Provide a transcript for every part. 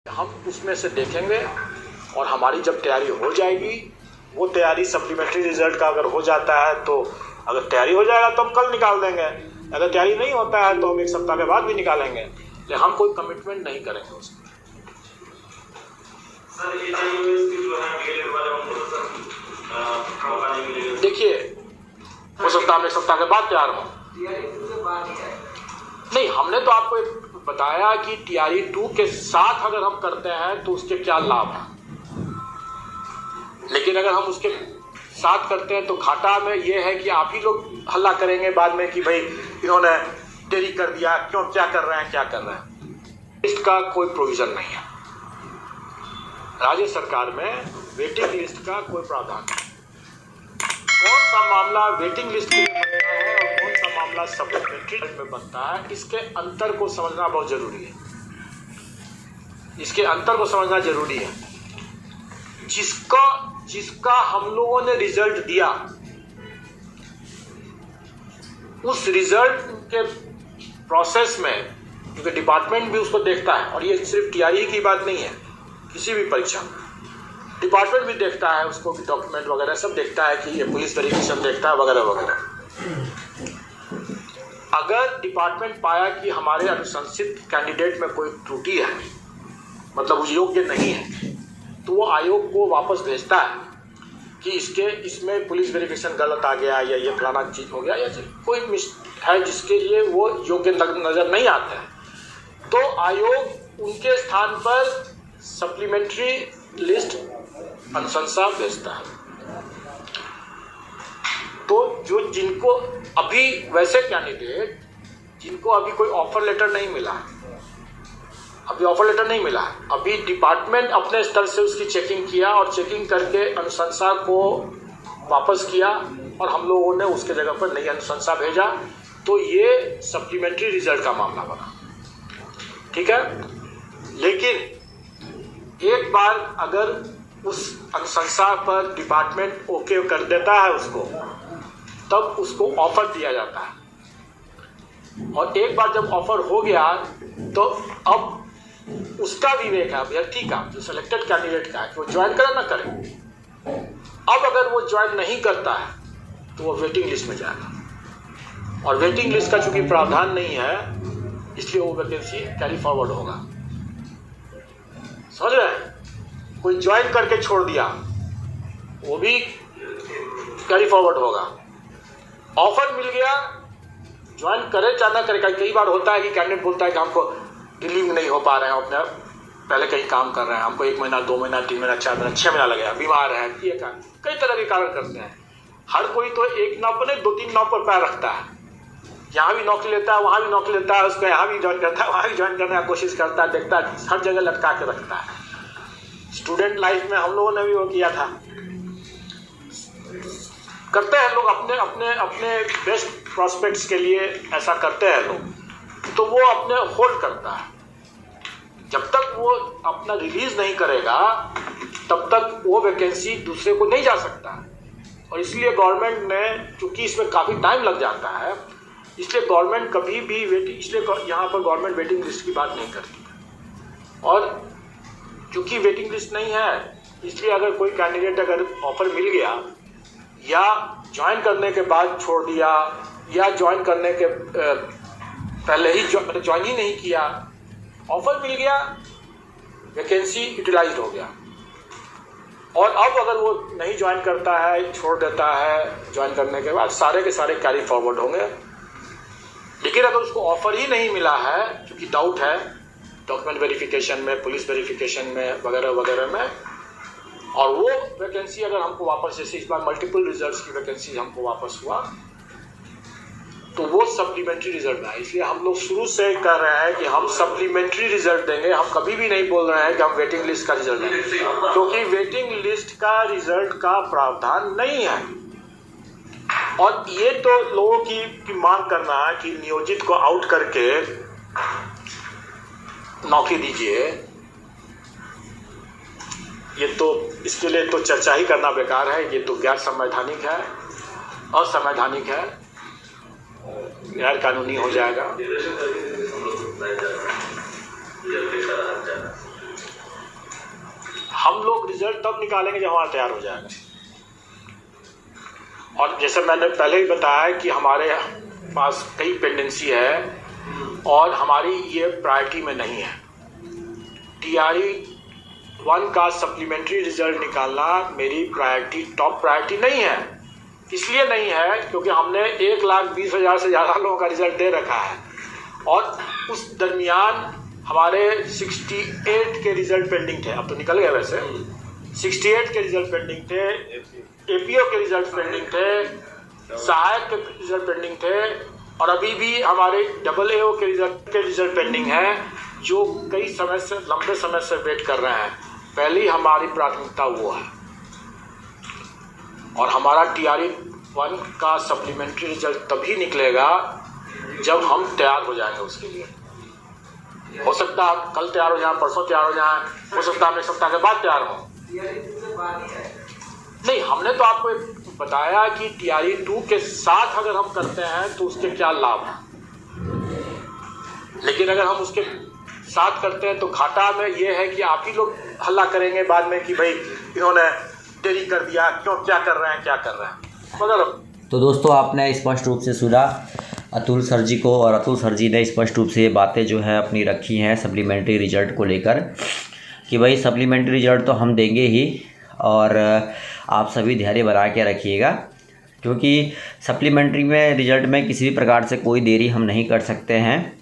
हम उसमें से देखेंगे और हमारी जब तैयारी हो जाएगी, वो तैयारी सप्लीमेंट्री रिजल्ट का अगर हो जाता है तो अगर तैयारी हो जाएगा तो हम कल निकाल देंगे, अगर तैयारी नहीं होता है तो हम 1 सप्ताह के बाद भी निकालेंगे, लेकिन हम कोई कमिटमेंट नहीं करेंगे उसमें। देखिए, हो सकता है 1 सप्ताह के बाद तैयार हो। नहीं, हमने तो आपको बताया कि टीआरई 2 के साथ अगर हम करते हैं तो उसके क्या लाभ हैं, लेकिन अगर हम उसके साथ करते हैं तो घाटा में ये है कि आप ही लोग हल्ला करेंगे बाद में कि भाई इन्होंने देरी कर दिया, क्यों, क्या कर रहे हैं। इसका कोई प्रोविजन नहीं है राज्य सरकार में, वेटिंग लिस्ट का कोई प्रावधान नहीं। कौन सा मामला वेटिंग लिस्ट के लिए बनता है और कौन सा मामला सप्लीमेंट्री में बनता है, इसके अंतर को समझना बहुत जरूरी है। इसके अंतर को समझना जरूरी है। जिसका हम लोगों ने रिजल्ट दिया, उस रिजल्ट के प्रोसेस में, क्योंकि डिपार्टमेंट भी उसको देखता है, और ये सिर्फ टीआरई की बात नहीं है, किसी भी परीक्षा डिपार्टमेंट भी देखता है उसको, डॉक्यूमेंट वगैरह सब देखता है कि ये पुलिस वेरिफिकेशन देखता है वगैरह वगैरह। अगर डिपार्टमेंट पाया कि हमारे अनुशंसित कैंडिडेट में कोई त्रुटि है, मतलब वो योग्य नहीं है, तो वो आयोग को वापस भेजता है कि इसमें पुलिस वेरिफिकेशन गलत आ गया, या ये फलाना चीज हो गया, या कोई है जिसके लिए वो योग्य नजर नहीं आता है, तो आयोग उनके स्थान पर सप्लीमेंट्री लिस्ट अनुशंसा भेजता है। तो जिनको अभी वैसे कैंडिडेट जिनको अभी कोई ऑफर लेटर नहीं मिला है, अभी डिपार्टमेंट अपने स्तर से उसकी चेकिंग किया और चेकिंग करके अनुशंसा को वापस किया और हम लोगों ने उसके जगह पर नई अनुशंसा भेजा, तो ये सप्लीमेंट्री रिजल्ट का मामला बना। ठीक है, लेकिन एक बार अगर उस अनुशंसा पर डिपार्टमेंट ओके कर देता है उसको, तब उसको ऑफर दिया जाता है, और एक बार जब ऑफर हो गया तो अब उसका विवेक है, अभ्यर्थी का, जो सिलेक्टेड कैंडिडेट का है, कि वो ज्वाइन करे ना करे। अब अगर वो ज्वाइन नहीं करता है तो वो वेटिंग लिस्ट में जाएगा, और वेटिंग लिस्ट का चूंकि प्रावधान नहीं है, इसलिए वो वैकेंसी कैरी फॉरवर्ड होगा। समझ रहे हैं? कोई ज्वाइन करके छोड़ दिया, वो भी कैरी फॉरवर्ड होगा। ऑफर मिल गया, ज्वाइन करे चाहे ना करे, कई बार होता है कि कैंडिडेट बोलता है कि हमको दिल्ली में नहीं हो पा रहे हैं, अपने पहले कहीं काम कर रहे हैं, हमको 1 महीना, 2 महीना, 3 महीना, 4 महीना, 6 महीना लगेगा, बीमार है, ये कई तरह के कारण करते हैं। हर कोई तो एक नाव पर नहीं 2-3 नाव पर पैर रखता है, यहाँ भी नौकरी लेता है, वहाँ भी नौकरी लेता है, उसको यहाँ भी ज्वाइन करता है, वहाँ भी ज्वाइन करने की कोशिश करता है, देखता है, हर जगह लटका के रखता है। स्टूडेंट लाइफ में हम लोगों ने भी वो किया था। करते हैं लोग अपने बेस्ट प्रोस्पेक्ट्स के लिए, ऐसा करते हैं लोग, तो वो अपने होल्ड करता है। जब तक वो अपना रिलीज नहीं करेगा तब तक वो वैकेंसी दूसरे को नहीं जा सकता है, और इसलिए गवर्नमेंट ने, चूंकि इसमें काफ़ी टाइम लग जाता है, इसलिए गवर्नमेंट कभी भी इसलिए यहाँ पर गवर्नमेंट वेटिंग लिस्ट की बात नहीं करती। और चूंकि वेटिंग लिस्ट नहीं है, इसलिए अगर कोई कैंडिडेट अगर ऑफर मिल गया, या ज्वाइन करने के बाद छोड़ दिया, या ज्वाइन करने के पहले ही ज्वाइन ही नहीं किया, ऑफर मिल गया, वैकेंसी यूटिलाइज हो गया, और अब अगर वो नहीं ज्वाइन करता है, छोड़ देता है, ज्वाइन करने के बाद सारे के सारे कैरी फॉरवर्ड होंगे। लेकिन अगर उसको ऑफर ही नहीं मिला है, क्योंकि डाउट है डॉक्यूमेंट वेरिफिकेशन में, पुलिस वेरिफिकेशन में वगैरह वगैरह में, और वो वैकेंसी अगर हमको वापस, जैसे इस बार मल्टीपल रिजल्ट्स की वैकेंसी हमको वापस हुआ, तो वो सप्लीमेंट्री रिजल्ट है। इसलिए हम लोग शुरू से कह रहे हैं कि हम सप्लीमेंट्री रिजल्ट देंगे, हम कभी भी नहीं बोल रहे हैं कि हम वेटिंग लिस्ट का रिजल्ट देंगे, क्योंकि वेटिंग लिस्ट का रिजल्ट का प्रावधान नहीं है। और ये तो लोगों की मांग करना है कि नियोजित को आउट करके नौकरी दीजिए, ये तो, इसके लिए तो चर्चा ही करना बेकार है। ये तो गैर संवैधानिक है, असंवैधानिक है, गैर कानूनी हो जाएगा। रिजल्ट तब निकालेंगे जब हमारा तैयार हो जाएगा। और जैसे मैंने पहले ही बताया कि हमारे पास कई पेंडेंसी है और हमारी ये प्रायोरिटी में नहीं है। TRE 1 का सप्लीमेंट्री रिजल्ट निकालना मेरी प्रायोरिटी, टॉप प्रायोरिटी नहीं है। इसलिए नहीं है क्योंकि हमने 1,20,000 से ज़्यादा लोगों का रिजल्ट दे रखा है और उस दरमियान हमारे 68 के रिजल्ट पेंडिंग थे। अब तो निकल गए वैसे, 68 के रिजल्ट पेंडिंग थे, APO के रिजल्ट पेंडिंग थे, सहायक के रिजल्ट पेंडिंग थे और अभी भी हमारे AAO के रिजल्ट पेंडिंग है, जो कई समय से, लंबे समय से वेट कर रहे हैं। पहली हमारी प्राथमिकता वो है और हमारा TRE 1 का सप्लीमेंट्री रिजल्ट तभी निकलेगा जब हम तैयार हो जाएंगे उसके लिए। हो सकता है कल तैयार हो जाए, परसों तैयार हो जाए, हो सकता है 1 सप्ताह के बाद तैयार हो। नहीं, हमने तो आपको बताया कि TRE 2 के साथ अगर हम करते हैं तो उसके क्या लाभ हैं, लेकिन अगर हम उसके साथ करते हैं तो घाटा में ये है कि आप ही लोग हल्ला करेंगे बाद में कि भाई इन्होंने देरी कर दिया, क्यों, क्या कर रहे हैं। मतलब तो दोस्तों आपने स्पष्ट रूप से सुना अतुल सर जी को, और अतुल सर जी ने स्पष्ट रूप से ये बातें जो है अपनी रखी हैं सप्लीमेंट्री रिजल्ट को लेकर कि भाई सप्लीमेंट्री रिजल्ट तो हम देंगे ही और आप सभी धैर्य बना के रखिएगा, क्योंकि सप्लीमेंट्री में रिजल्ट में किसी भी प्रकार से कोई देरी हम नहीं कर सकते हैं।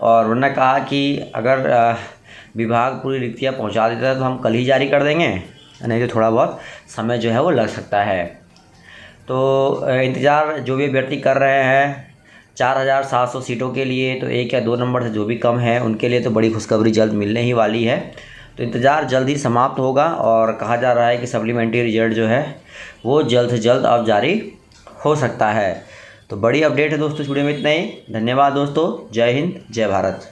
और उन्होंने कहा कि अगर विभाग पूरी रिक्तियाँ पहुंचा देता है तो हम कल ही जारी कर देंगे, नहीं तो थोड़ा बहुत समय जो है वो लग सकता है। तो इंतज़ार जो भी अभ्यर्थी कर रहे हैं 4,700 सीटों के लिए, तो 1 या 2 नंबर से जो भी कम है उनके लिए तो बड़ी खुशखबरी जल्द मिलने ही वाली है। तो इंतज़ार जल्द ही समाप्त होगा और कहा जा रहा है कि सप्लीमेंट्री रिजल्ट जो है वो जल्द से जल्द अब जारी हो सकता है। तो बड़ी अपडेट है दोस्तों, वीडियो में इतना ही। धन्यवाद दोस्तों, जय हिंद, जय भारत।